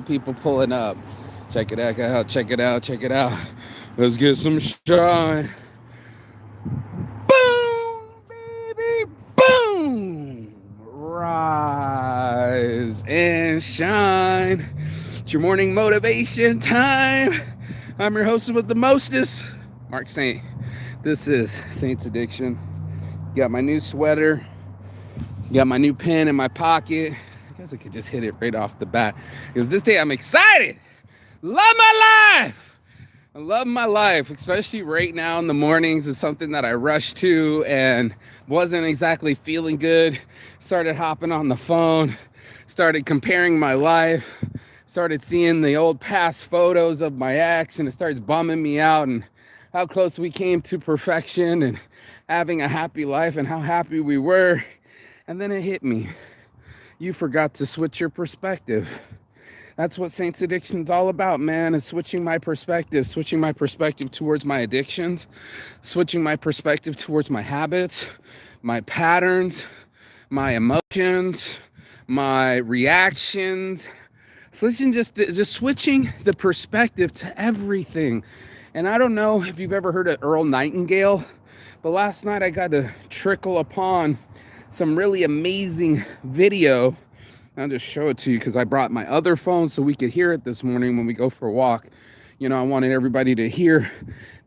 People pulling up. Check it out, check it out, check it out. Let's get some shine. Boom, baby, boom. Rise and shine. It's your morning motivation time. I'm your host with the mostest, Mark Saint. This is Saint's Addiction. Got my new sweater. Got my new pen in my pocket. I guess I could just hit it right off the bat. Because this day I'm excited. Love my life. I love my life, especially right now in the mornings. It's something that I rushed to and wasn't exactly feeling good. Started hopping on the phone. Started comparing my life. Started seeing the old past photos of my ex, and it starts bumming me out and how close we came to perfection and having a happy life and how happy we were. And then it hit me. You forgot to switch your perspective. That's what Saints Addiction is all about, man, is switching my perspective towards my addictions, switching my perspective towards my habits, my patterns, my emotions, my reactions, just switching the perspective to everything. And I don't know if you've ever heard of Earl Nightingale, but last night I got to trickle upon some really amazing video. I'll just show it to you because I brought my other phone so we could hear it this morning when we go for a walk. You know, I wanted everybody to hear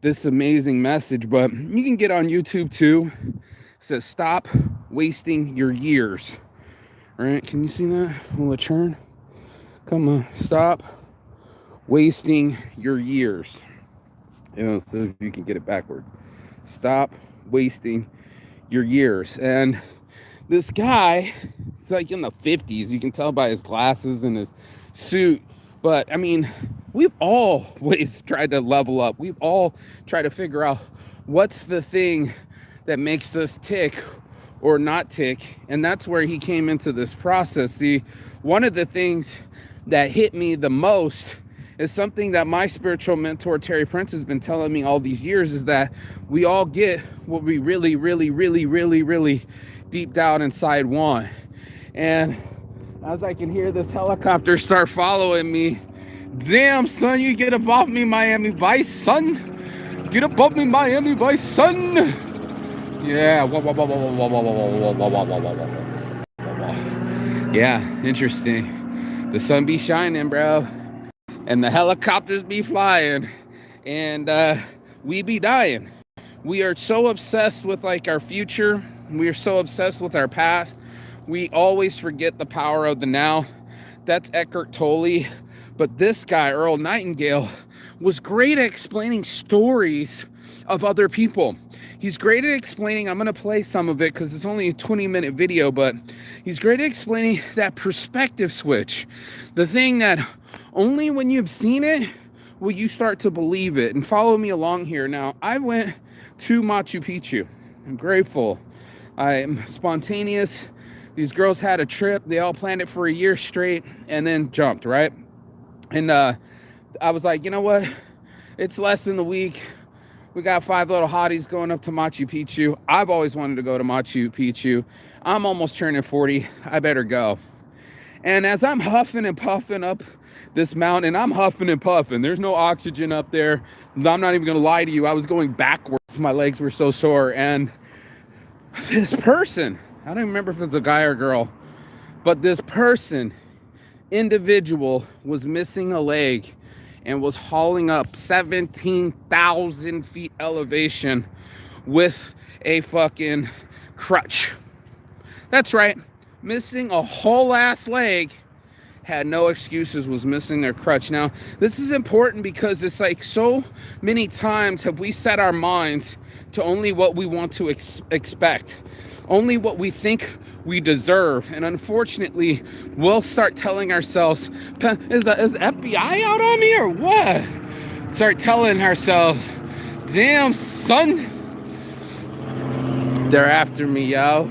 this amazing message, but you can get on YouTube too. It says, stop wasting your years. All right, can you see that? Will it turn? Come on, stop wasting your years. You know, so if you can get it backward. Stop wasting your years. And this guy, it's like in the 50s. You can tell by his glasses and his suit. But I mean, we've always tried to level up. We've all tried to figure out what's the thing that makes us tick or not tick. And that's where he came into this process. See, one of the things that hit me the most is something that my spiritual mentor, Terry Prince, has been telling me all these years, is that we all get what we really, really, really, really, really deep down inside want. And as I can hear this helicopter start following me, damn, son, you get up off me, Miami Vice, son. Get up off me, Miami Vice, son. Yeah. Yeah, interesting. The sun be shining, bro. And the helicopters be flying. And we be dying. We are so obsessed with like our future. We are so obsessed with our past. We always forget the power of the now. That's Eckhart Tolle. But this guy, Earl Nightingale, was great at explaining stories of other people. He's great at explaining, I'm going to play some of it because it's only a 20-minute video, but he's great at explaining that perspective switch. The thing that only when you've seen it will you start to believe it. And follow me along here. Now, I went to Machu Picchu. I'm grateful. I'm spontaneous. These girls had a trip. They all planned it for a year straight and then jumped, right? And I was like, you know what? It's less than a week. We got 5 little hotties going up to Machu Picchu. I've always wanted to go to Machu Picchu. I'm almost turning 40. I better go. And as I'm huffing and puffing up this mountain, I'm huffing and puffing. There's no oxygen up there. I'm not even going to lie to you. I was going backwards. My legs were so sore. And this person, I don't even remember if it's a guy or girl, but this person, individual, was missing a leg and was hauling up 17,000 feet elevation with a fucking crutch. That's right. Missing a whole ass leg, had no excuses, was missing their crutch. Now, this is important because it's like so many times have we set our minds to only what we want to expect, only what we think we deserve. And unfortunately, we'll start telling ourselves, is the FBI out on me or what? Start telling ourselves, damn, son, they're after me, yo.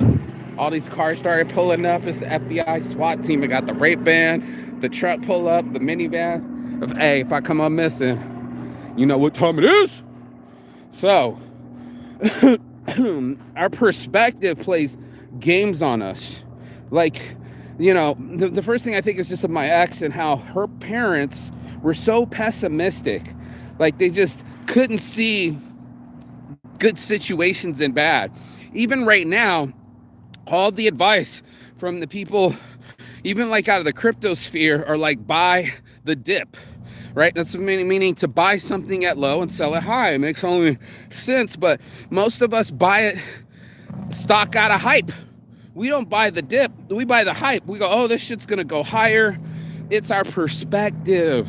All these cars started pulling up. It's the FBI SWAT team. I got the rape van, the truck pull up, the minivan. Hey, if I come up missing, you know what time it is? So, our perspective plays games on us. Like, you know, the first thing I think is just of my ex and how her parents were so pessimistic. Like they just couldn't see good situations and bad. Even right now, all the advice from the people, even like out of the crypto sphere, are like buy the dip, right? That's meaning to buy something at low and sell it high. It makes only sense, but most of us buy it stock out of hype. We don't buy the dip, we buy the hype. We go, oh, this shit's gonna go higher. It's our perspective,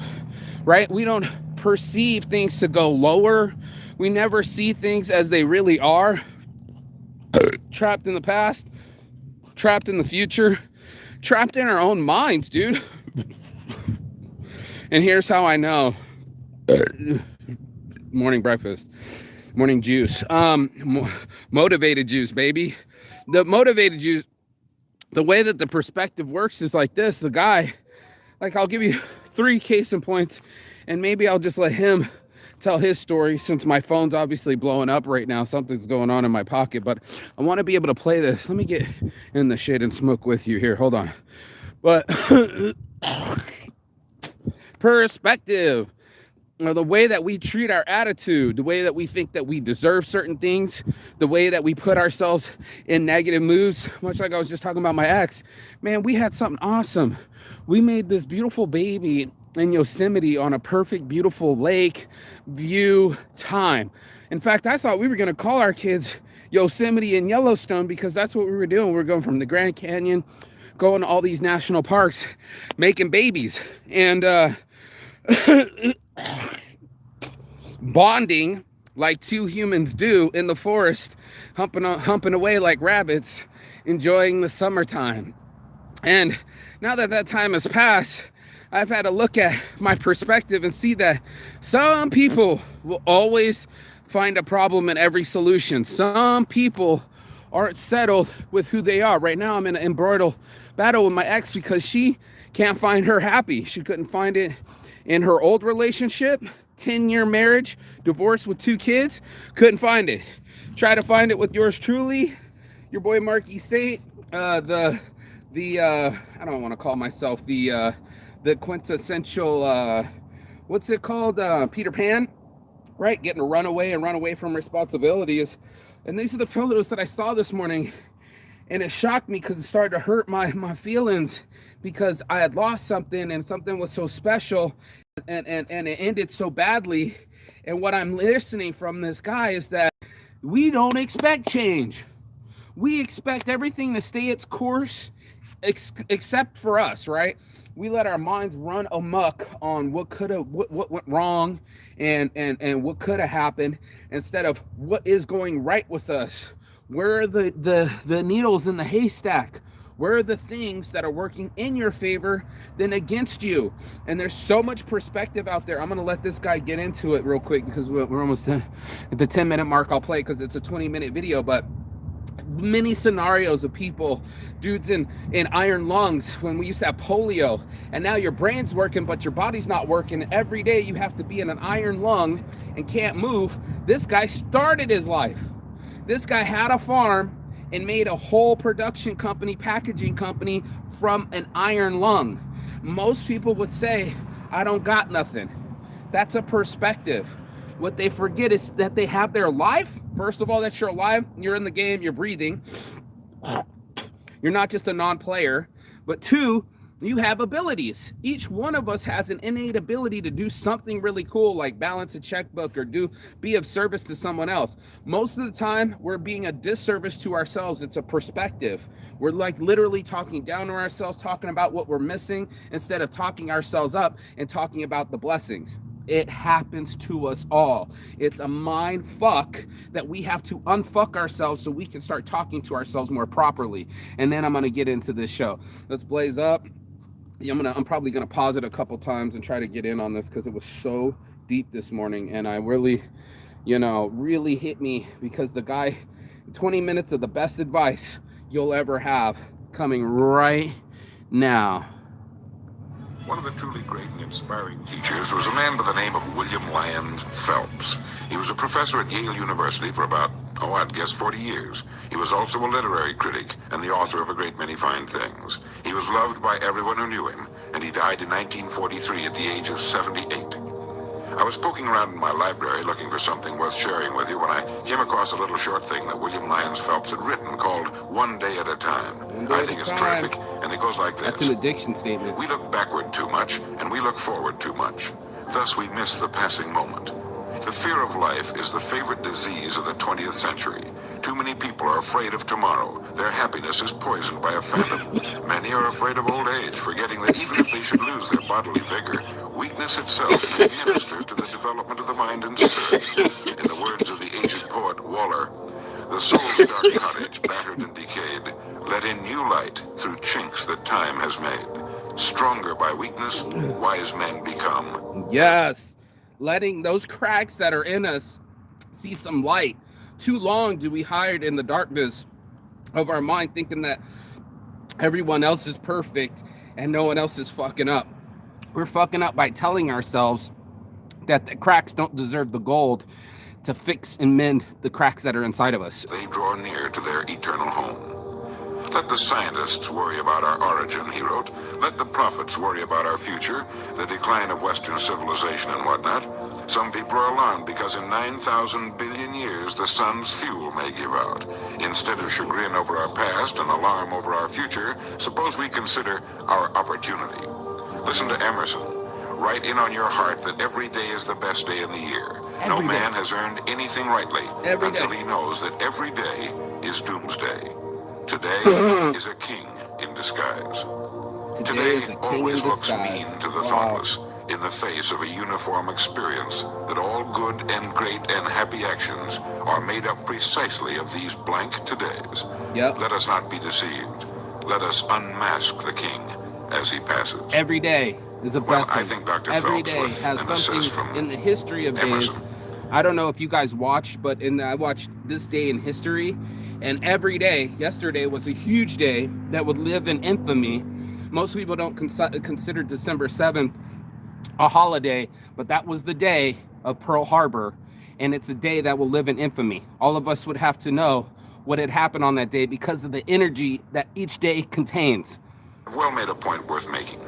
right? We don't perceive things to go lower. We never see things as they really are. Trapped in the past, trapped in the future, trapped in our own minds, dude. And here's how I know. Morning breakfast, morning juice, motivated juice, baby. The motivated juice, the way that the perspective works is like this. The guy, like, I'll give you 3 case in points, and maybe I'll just let him tell his story, since my phone's obviously blowing up right now. Something's going on in my pocket, but I want to be able to play this. Let me get in the shade and smoke with you here. Hold on. But perspective, or the way that we treat our attitude, the way that we think that we deserve certain things, the way that we put ourselves in negative moods, much like I was just talking about my ex. Man, we had something awesome. We made this beautiful baby in Yosemite on a perfect, beautiful lake view time. In fact, I thought we were going to call our kids Yosemite and Yellowstone, because that's what we were doing. We were going from the Grand Canyon, going to all these national parks, making babies, and bonding like 2 humans do in the forest, humping away like rabbits, enjoying the summertime. And now that that time has passed, I've had to look at my perspective and see that some people will always find a problem in every solution. Some people aren't settled with who they are. Right now, I'm in an embroiled battle with my ex because she can't find her happy. She couldn't find it in her old relationship, 10-year marriage, divorce with 2 kids, couldn't find it. Try to find it with yours truly, your boy Marky Saint, I don't want to call myself the quintessential, what's it called, Peter Pan, right? Getting to run away from responsibilities. And these are the photos that I saw this morning, and it shocked me because it started to hurt my feelings, because I had lost something, and something was so special, and it ended so badly. And what I'm listening from this guy is that we don't expect change. We expect everything to stay its course, except for us, right? We let our minds run amok on what went wrong, and what could have happened, instead of what is going right with us. Where are the needles in the haystack? Where are the things that are working in your favor than against you? And there's so much perspective out there. I'm going to let this guy get into it real quick, because we're almost at the 10-minute mark. I'll play because it's a 20-minute video, but many scenarios of people, dudes in iron lungs when we used to have polio, and now your brain's working but your body's not working. Every day you have to be in an iron lung and can't move. This guy started his life. This guy had a farm and made a whole production company, packaging company, from an iron lung. Most people would say, I don't got nothing. That's a perspective. What they forget is that they have their life. First of all, that you're alive, you're in the game, you're breathing. You're not just a non-player. But 2, you have abilities. Each one of us has an innate ability to do something really cool, like balance a checkbook or be of service to someone else. Most of the time, we're being a disservice to ourselves. It's a perspective. We're like literally talking down to ourselves, talking about what we're missing, instead of talking ourselves up and talking about the blessings. It happens to us all. It's a mind fuck that we have to unfuck ourselves so we can start talking to ourselves more properly. And then I'm going to get into this show. Let's blaze up. I'm probably gonna pause it a couple times and try to get in on this, because it was so deep this morning, and I really hit me, because the guy, 20 minutes of the best advice you'll ever have, coming right now. One of the truly great and inspiring teachers was a man by the name of William Lyon Phelps. He was a professor at Yale University for about, I'd guess 40 years. He was also a literary critic and the author of a great many fine things. He He was loved by everyone who knew him, and he died in 1943 at the age of 78. I was poking around in my library looking for something worth sharing with you when I came across a little short thing that William Lyons Phelps had written called One Day at a Time. I think it's terrific, and it goes like this. That's an addiction statement. We look backward too much, and we look forward too much. Thus we miss the passing moment. The fear of life is the favorite disease of the 20th century. Too many people are afraid of tomorrow. Their happiness is poisoned by a phantom. Many are afraid of old age, forgetting that even if they should lose their bodily vigor, weakness itself may minister to the development of the mind and spirit. In the words of the ancient poet Waller, the soul's dark cottage, battered and decayed, let in new light through chinks that time has made. Stronger by weakness, wise men become. Yes, letting those cracks that are in us see some light. Too long do we hide in the darkness of our mind, thinking that everyone else is perfect and no one else is fucking up. We're fucking up by telling ourselves that the cracks don't deserve the gold to fix and mend the cracks that are inside of us. They draw near to their eternal home. Let the scientists worry about our origin, he wrote. Let the prophets worry about our future, the decline of Western civilization and whatnot. Some people are alarmed because in 9,000 billion years the sun's fuel may give out. Instead of chagrin over our past and alarm over our future, suppose we consider our opportunity. Listen to Emerson. Write in on your heart that every day is the best day in the year. No man has earned anything rightly until he knows that every day is doomsday. Today is a king in disguise. Today always looks mean to the thoughtless in the face of a uniform experience that all good and great and happy actions are made up precisely of these blank todays. Let us not be deceived. Let us unmask the king as he passes. Every day is a blessing. I think Dr. Every Phelps day has something in the history of Emerson. days. I don't know if you guys watched, but I watched This Day in History, and every day, yesterday was a huge day that would live in infamy. Most people don't consider December 7th a holiday, but that was the day of Pearl Harbor, and it's a day that will live in infamy. All of us would have to know what had happened on that day because of the energy that each day contains. Well made a point worth making.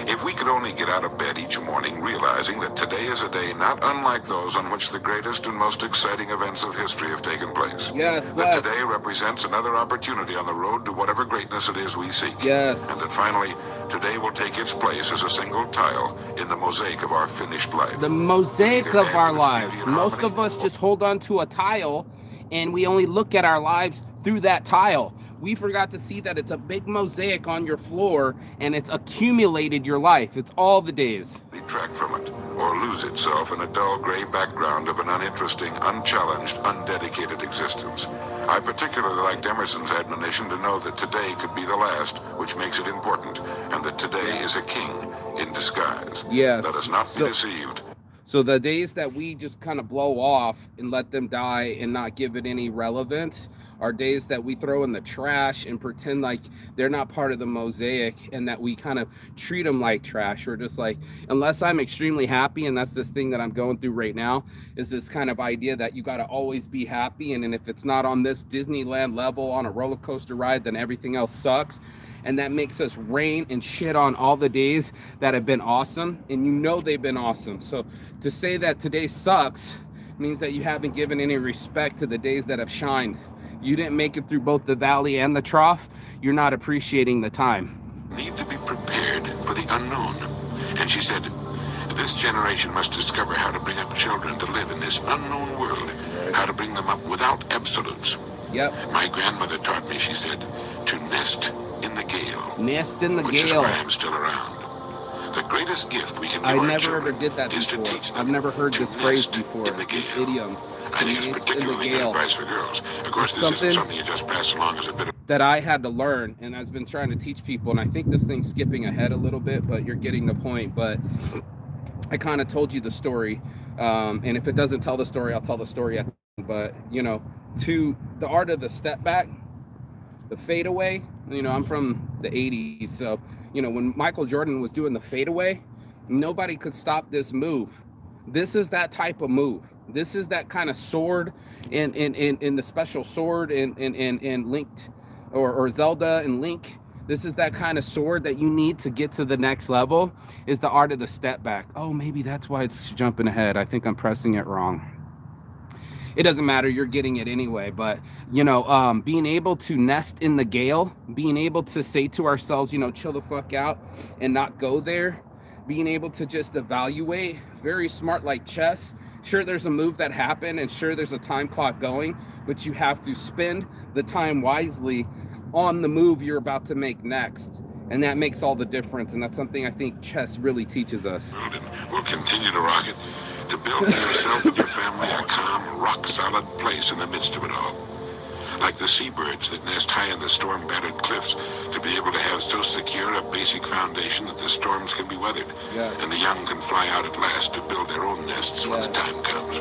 If we could only get out of bed each morning realizing that today is a day not unlike those on which the greatest and most exciting events of history have taken place. Yes, that today represents another opportunity on the road to whatever greatness it is we seek. Yes. And that finally, today will take its place as a single tile in the mosaic of our finished life. The mosaic of our lives. Most of us just hold on to a tile and we only look at our lives through that tile. We forgot to see that it's a big mosaic on your floor and it's accumulated your life. It's all the days. Detract from it or lose itself in a dull gray background of an uninteresting, unchallenged, undedicated existence. I particularly liked Emerson's admonition to know that today could be the last, which makes it important, and that today is a king in disguise. Yes. Let us not be deceived. So the days that we just kind of blow off and let them die and not give it any relevance are days that we throw in the trash and pretend like they're not part of the mosaic, and that we kind of treat them like trash. We're just like, unless I'm extremely happy, and that's this thing that I'm going through right now, is this kind of idea that you got to always be happy, and if it's not on this Disneyland level on a roller coaster ride, then everything else sucks. And that makes us rain and shit on all the days that have been awesome, and you know they've been awesome. So to say that today sucks means that you haven't given any respect to the days that have shined. You didn't make it through both the valley and the trough. You're not appreciating the time. Need to be prepared for the unknown. And she said, this generation must discover how to bring up children to live in this unknown world, how to bring them up without absolutes. Yep. My grandmother taught me, she said, to nest in the gale. Nest in the which gale. Is why I'm still around. The greatest gift we can give our children did that is before. to teach them I've never heard this phrase nest before. in the This gale. idiom. I think it's particularly good advice for girls. Of course, this isn't something you just pass along as a bit of that I had to learn, and I've been trying to teach people, and I think this thing's skipping ahead a little bit, but you're getting the point. But I kind of told you the story, and if it doesn't tell the story, I'll tell the story at the end. But you know, to the art of the step back, the fadeaway, you know, I'm from the 80s, so you know, when Michael Jordan was doing the fadeaway, nobody could stop this move. This is that type of move. This is that kind of sword in the special sword in Linked or Zelda and Link. This is that kind of sword that you need to get to the next level, is the art of the step back. Oh, maybe that's why it's jumping ahead. I think I'm pressing it wrong. It doesn't matter, you're getting it anyway. But being able to nest in the gale, being able to say to ourselves, chill the fuck out and not go there, being able to just evaluate, very smart, like chess. Sure, there's a move that happened, and sure, there's a time clock going, but you have to spend the time wisely on the move you're about to make next, and that makes all the difference. And that's something I think chess really teaches us. We'll continue to rock it, to build for yourself and your family a calm, rock-solid place in the midst of it all. Like the seabirds that nest high in the storm-battered cliffs, to be able to have so secure a basic foundation that the storms can be weathered, yes, and the young can fly out at last to build their own nests, yes, when the time comes.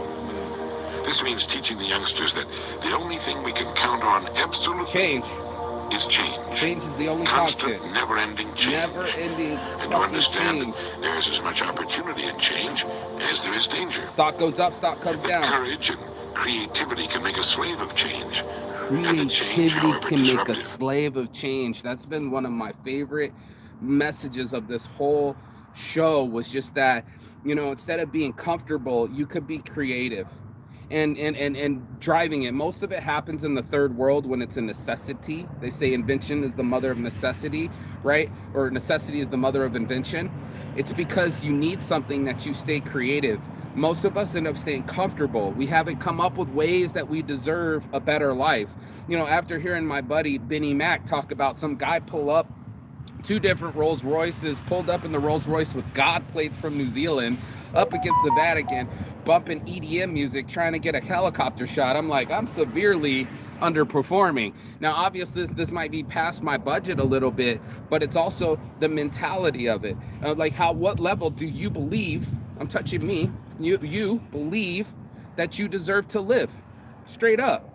This means teaching the youngsters that the only thing we can count on absolutely is change. Change is the only constant, never-ending change. Never-ending and to understand change. That there is as much opportunity in change as there is danger. Stock goes up, stock comes down. Courage and creativity can make a slave of change. Creativity can make a slave of change. That's been one of my favorite messages of this whole show, was just that, instead of being comfortable, you could be creative. And driving it. Most of it happens in the third world when it's a necessity. They say invention is the mother of necessity, right? Or necessity is the mother of invention. It's because you need something that you stay creative. Most of us end up staying comfortable. We haven't come up with ways that we deserve a better life. After hearing my buddy Benny Mac talk about some guy pull up 2 different Rolls Royces, pulled up in the Rolls Royce with God plates from New Zealand, up against the Vatican, bumping EDM music, trying to get a helicopter shot. I'm like, I'm severely underperforming. Now, obviously, this might be past my budget a little bit, but it's also the mentality of it. What level do you believe, I'm touching me, you believe that you deserve to live? Straight up.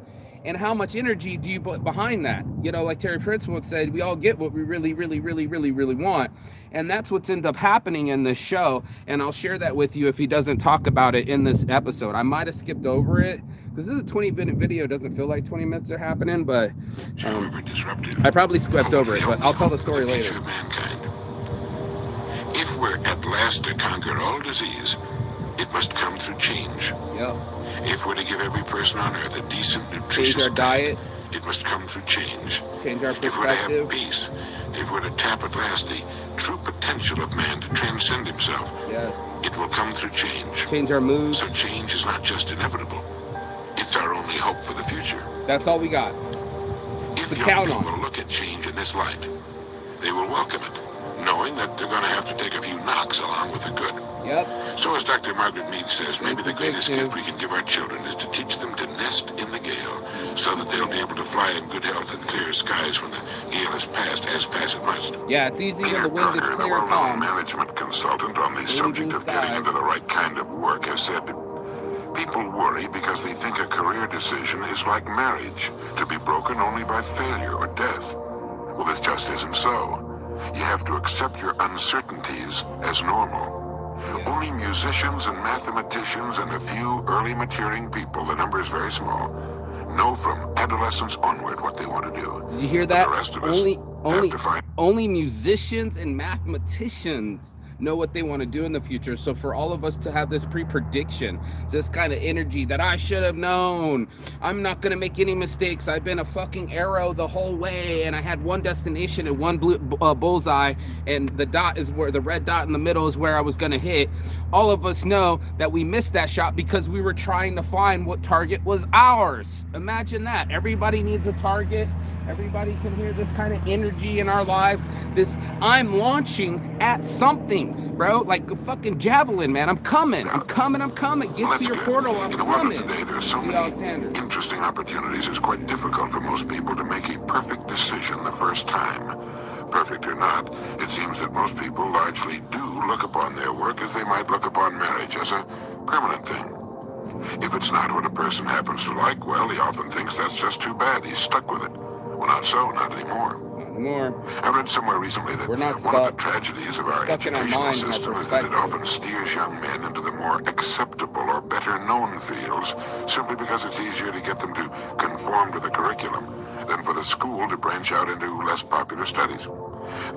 And how much energy do you put behind that? Like Terry Prince once said, we all get what we really, really, really, really, really want. And that's what's ended up happening in this show. And I'll share that with you if he doesn't talk about it in this episode. I might have skipped over it, because this is a 20-minute video. It doesn't feel like 20 minutes are happening, but I probably skipped over it, but I'll tell the story later. If we're at last to conquer all disease, it must come through change. Yep. If we're to give every person on earth a decent, nutritious change our diet, it must come through change. Change our perspective. If we're to have peace, if we're to tap at last the true potential of man to transcend himself, yes, it will come through change. Change our moods. So change is not just inevitable, it's our only hope for the future. That's all we got. If young people look at change in this light, they will welcome it, knowing that they're going to have to take a few knocks along with the good. Yep. So as Dr. Margaret Mead says, maybe the greatest gift we can give our children is to teach them to nest in the gale, so that they'll be able to fly in good health and clear skies when the gale has passed, as pass it must. Yeah, it's easy when the wind is clear and calm. A management consultant on the subject of getting into the right kind of work has said, people worry because they think a career decision is like marriage, to be broken only by failure or death. Well, this just isn't so. You have to accept your uncertainties as normal. Yeah. Only musicians and mathematicians and a few early maturing people, the number is very small, know from adolescence onward what they want to do. Did you hear that? The rest of us only musicians and mathematicians know what they want to do in the future. So for all of us to have this pre-prediction, this kind of energy that I should have known, I'm not going to make any mistakes, I've been a fucking arrow the whole way, and I had one destination and one bullseye, and the dot is where the red dot in the middle is where I was going to hit. All of us know that we missed that shot because we were trying to find what target was ours. Imagine that. Everybody needs a target. Everybody can hear this kind of energy in our lives. This, I'm launching at something, bro. Like a fucking javelin, man. I'm coming. Get to your portal. I'm coming. Today, there are so many interesting opportunities. It's quite difficult for most people to make a perfect decision the first time. Perfect or not, it seems that most people largely do look upon their work as they might look upon marriage, as a permanent thing. If it's not what a person happens to like, well, he often thinks that's just too bad. He's stuck with it. Well, not so, not anymore. I read somewhere recently that one of the tragedies of our educational system is that it often steers young men into the more acceptable or better known fields, simply because it's easier to get them to conform to the curriculum. than for the school to branch out into less popular studies.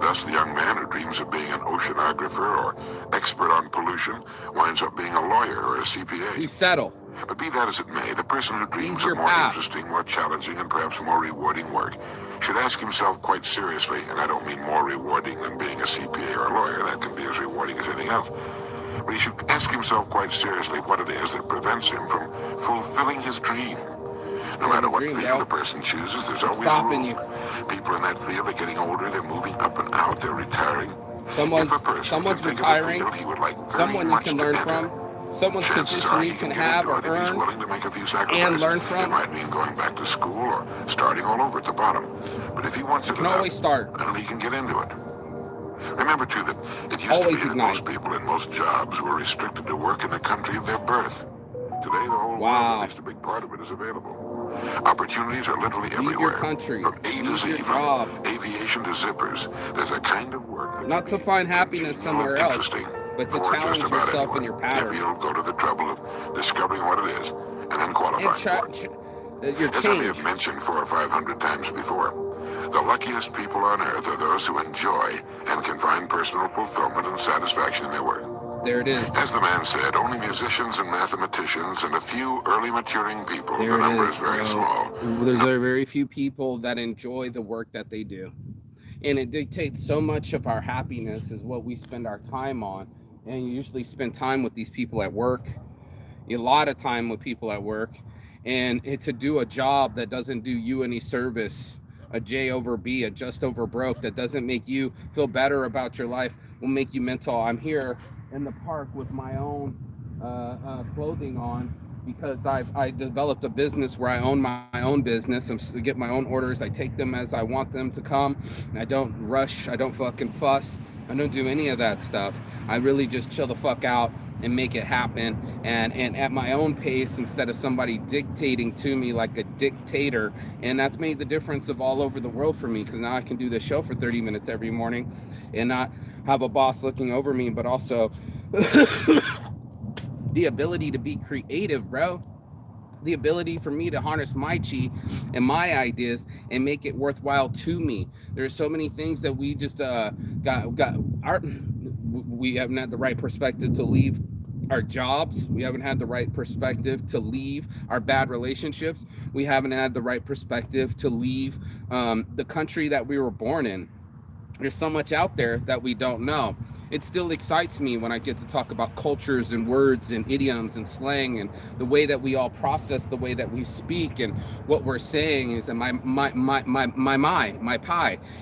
Thus, the young man who dreams of being an oceanographer or expert on pollution winds up being a lawyer or a CPA. We settle. But be that as it may, the person who dreams Easier of more path. interesting, more challenging, and perhaps more rewarding work should ask himself quite seriously, and I don't mean more rewarding than being a CPA or a lawyer, that can be as rewarding as anything else, but he should ask himself quite seriously what it is that prevents him from fulfilling his dream. No matter what field a person chooses, there's always a rule. People in that field are getting older, they're moving up and out, they're retiring. Someone's retiring, someone you can learn from, someone's position you can have or earn and learn from. It might mean going back to school or starting all over at the bottom. But if he wants it, you can always start. Then he can get into it. Remember, too, that it used to be that most people in most jobs were restricted to work in the country of their birth. Today, the whole world, at least a big part of it, is available. Opportunities are literally everywhere. Your country. From A to Z, from aviation to zippers. There's a kind of work that not to find happiness somewhere else, but to challenge yourself in your pattern. If you'll go to the trouble of discovering what it is and then qualifying for it. As I may have mentioned 400 or 500 times before, the luckiest people on earth are those who enjoy and can find personal fulfillment and satisfaction in their work. There it is. As the man said, only musicians and mathematicians and a few early maturing people. The number is very small. There's very few people that enjoy the work that they do. And it dictates so much of our happiness is what we spend our time on. And you usually spend time with these people at work, a lot of time with people at work. And to do a job that doesn't do you any service, a J over B, a just over broke, that doesn't make you feel better about your life, will make you mental. I'm here in the park with my own clothing on because I developed a business where I own my own business. I get my own orders. I take them as I want them to come. I don't rush. I don't fucking fuss. I don't do any of that stuff. I really just chill the fuck out and make it happen, and at my own pace instead of somebody dictating to me like a dictator. And that's made the difference of all over the world for me, because now I can do this show for 30 minutes every morning and not have a boss looking over me, but also the ability to be creative, bro. The ability for me to harness my chi and my ideas and make it worthwhile to me. There's so many things that we just we haven't had the right perspective to leave our jobs. We haven't had the right perspective to leave our bad relationships. We haven't had the right perspective to leave the country that we were born in. There's so much out there that we don't know. It still excites me when I get to talk about cultures and words and idioms and slang and the way that we all process, the way that we speak, and what we're saying is that my pie.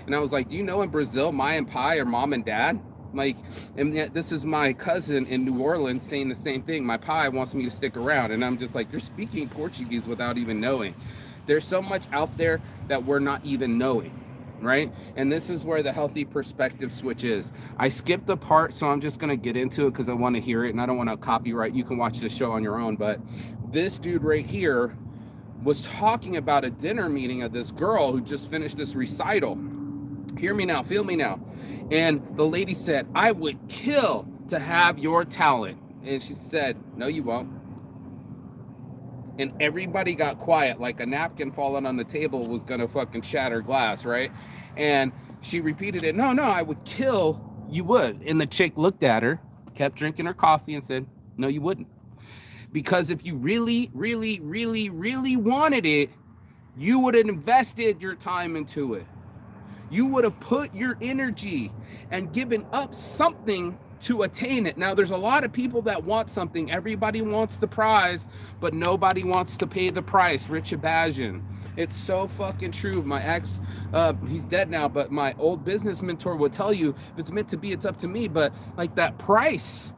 And I was like, do you know in Brazil, my and pie are mom and dad? Like, and yet this is my cousin in New Orleans saying the same thing. My pie wants me to stick around. And I'm just like, you're speaking Portuguese without even knowing. There's so much out there that we're not even knowing. Right? And this is where the healthy perspective switch is. I skipped the part, so I'm just going to get into it because I want to hear it and I don't want to copyright. You can watch the show on your own. But this dude right here was talking about a dinner meeting of this girl who just finished this recital. Hear me now, feel me now. And the lady said, I would kill to have your talent. And she said, no, you won't. And everybody got quiet, like a napkin falling on the table was gonna fucking shatter glass, right? And she repeated it, no, I would kill, you would. And the chick looked at her, kept drinking her coffee and said, no, you wouldn't. Because if you really, really, really, really wanted it, you would have invested your time into it. You would have put your energy and given up something to attain it. Now, there's a lot of people that want something. Everybody wants the prize, but nobody wants to pay the price. Rich Abajian. It's so fucking true. My ex, he's dead now, but my old business mentor would tell you, if it's meant to be, it's up to me. But like that price,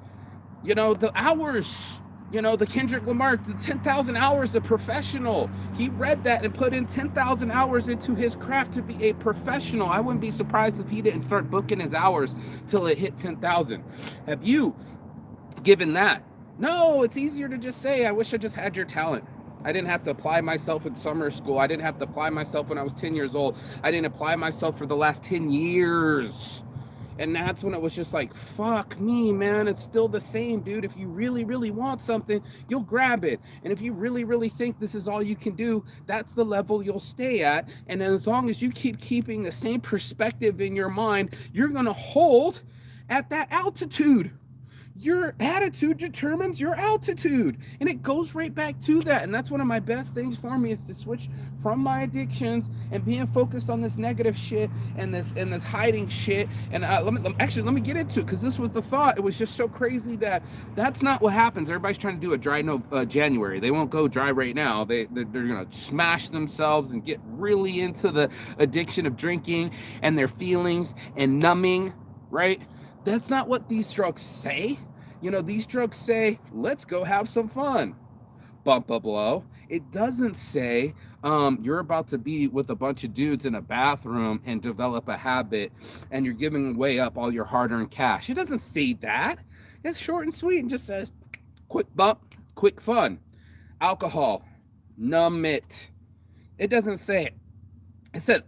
you know, the hours, you know, the Kendrick Lamar, the 10,000 hours of professional. He read that and put in 10,000 hours into his craft to be a professional. I wouldn't be surprised if he didn't start booking his hours till it hit 10,000. Have you given that? No, it's easier to just say, I wish I just had your talent. I didn't have to apply myself in summer school. I didn't have to apply myself when I was 10 years old. I didn't apply myself for the last 10 years. And that's when it was just like, fuck me, man. It's still the same, dude. If you really, really want something, you'll grab it. And if you really, really think this is all you can do, that's the level you'll stay at. And as long as you keep keeping the same perspective in your mind, you're going to hold at that altitude. Your attitude determines your altitude, and it goes right back to that. And that's one of my best things for me, is to switch from my addictions and being focused on this negative shit and this hiding shit. And let me get into it, because this was the thought. It was just so crazy that that's not what happens. Everybody's trying to do a dry January. They won't go dry right now. They're gonna smash themselves and get really into the addiction of drinking and their feelings and numbing, right? That's not what these drugs say. You know, these drugs say, let's go have some fun. Bump a blow. It doesn't say you're about to be with a bunch of dudes in a bathroom and develop a habit and you're giving away up all your hard-earned cash. It doesn't say that. It's short and sweet and just says, quick bump, quick fun. Alcohol, numb it. It doesn't say it. It says,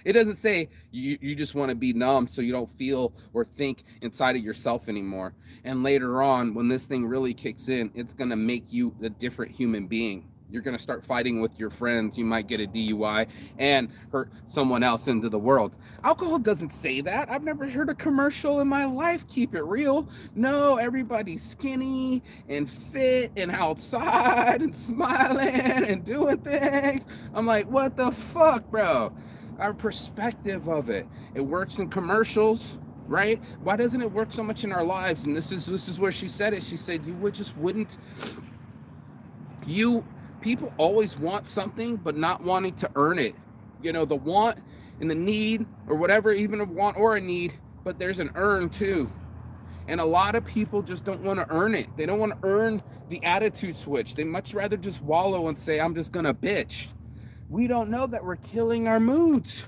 it doesn't say you just want to be numb so you don't feel or think inside of yourself anymore. And later on, when this thing really kicks in, it's going to make you a different human being. You're going to start fighting with your friends. You might get a DUI and hurt someone else into the world. Alcohol doesn't say that. I've never heard a commercial in my life keep it real. No, everybody's skinny and fit and outside and smiling and doing things. I'm like, what the fuck, bro? Our perspective of it. It works in commercials, right? Why doesn't it work so much in our lives? And this is where she said it. She said, people always want something, but not wanting to earn it. You know, the want and the need, or whatever, even a want or a need, but there's an earn too. And a lot of people just don't want to earn it. They don't want to earn the attitude switch. They much rather just wallow and say, I'm just gonna bitch. We don't know that we're killing our moods.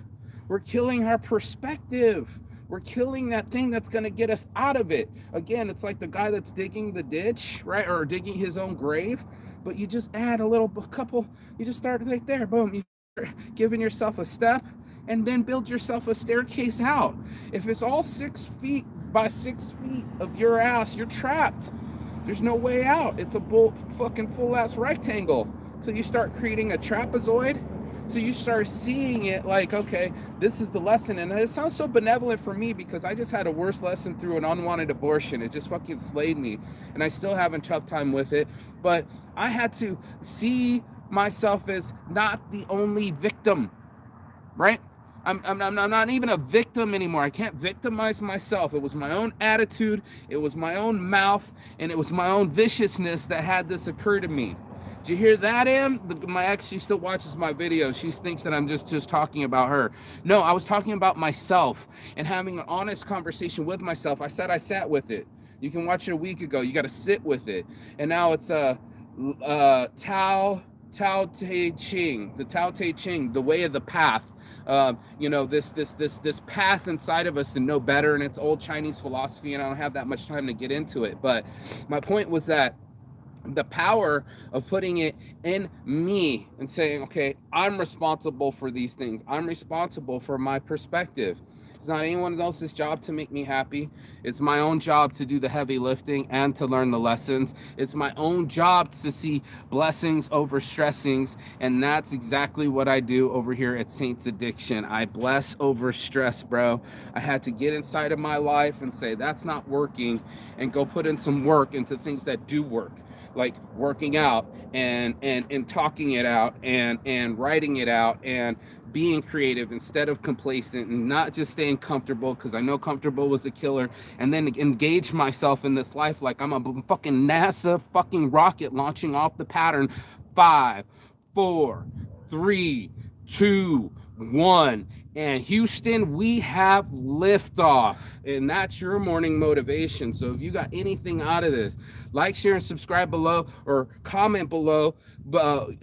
We're killing our perspective. We're killing that thing that's going to get us out of it. Again, it's like the guy that's digging the ditch, right? Or digging his own grave. But you just add you just start right there. Boom. You start giving yourself a step and then build yourself a staircase out. If it's all 6 feet by 6 feet of your ass, you're trapped. There's no way out. It's a full ass rectangle. So you start creating a trapezoid. So you start seeing it like, okay, this is the lesson. And it sounds so benevolent for me, because I just had a worse lesson through an unwanted abortion. It just fucking slayed me. And I still having tough time with it. But I had to see myself as not the only victim, right? I'm not even a victim anymore. I can't victimize myself. It was my own attitude. It was my own mouth. And it was my own viciousness that had this occur to me. Did you hear that, Em? My ex, she still watches my videos. She thinks that I'm just talking about her. No, I was talking about myself and having an honest conversation with myself. I said I sat with it. You can watch it a week ago. You got to sit with it. And now it's Tao Te Ching, the Tao Te Ching, the way of the path. You know, this path inside of us to know better, and it's old Chinese philosophy, and I don't have that much time to get into it. But my point was that the power of putting it in me and saying, okay, I'm responsible for these things. I'm responsible for my perspective. It's not anyone else's job to make me happy. It's my own job to do the heavy lifting and to learn the lessons. It's my own job to see blessings over stressings. And that's exactly what I do over here at Saints Addiction. I bless over stress, bro. I had to get inside of my life and say, that's not working, and go put in some work into things that do work. Like working out and talking it out and writing it out and being creative instead of complacent, and not just staying comfortable, because I know comfortable was a killer, and then engage myself in this life like I'm a fucking NASA fucking rocket launching off the pattern. 5, 4, 3, 2, 1. And Houston, we have liftoff, and that's your morning motivation. So if you got anything out of this, like, share, and subscribe below, or comment below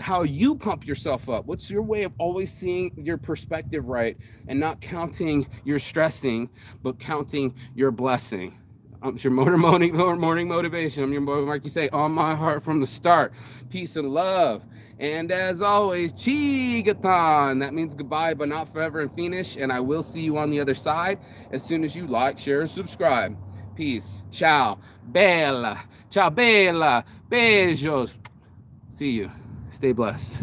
how you pump yourself up. What's your way of always seeing your perspective right and not counting your stressing, but counting your blessing? It's your morning motivation. I'm your boy Mark. You say on my heart from the start. Peace and love. And as always, Chigathon. That means goodbye, but not forever and finish. And I will see you on the other side as soon as you like, share, and subscribe. Peace. Ciao. Bella. Ciao, bella. Beijos. See you. Stay blessed.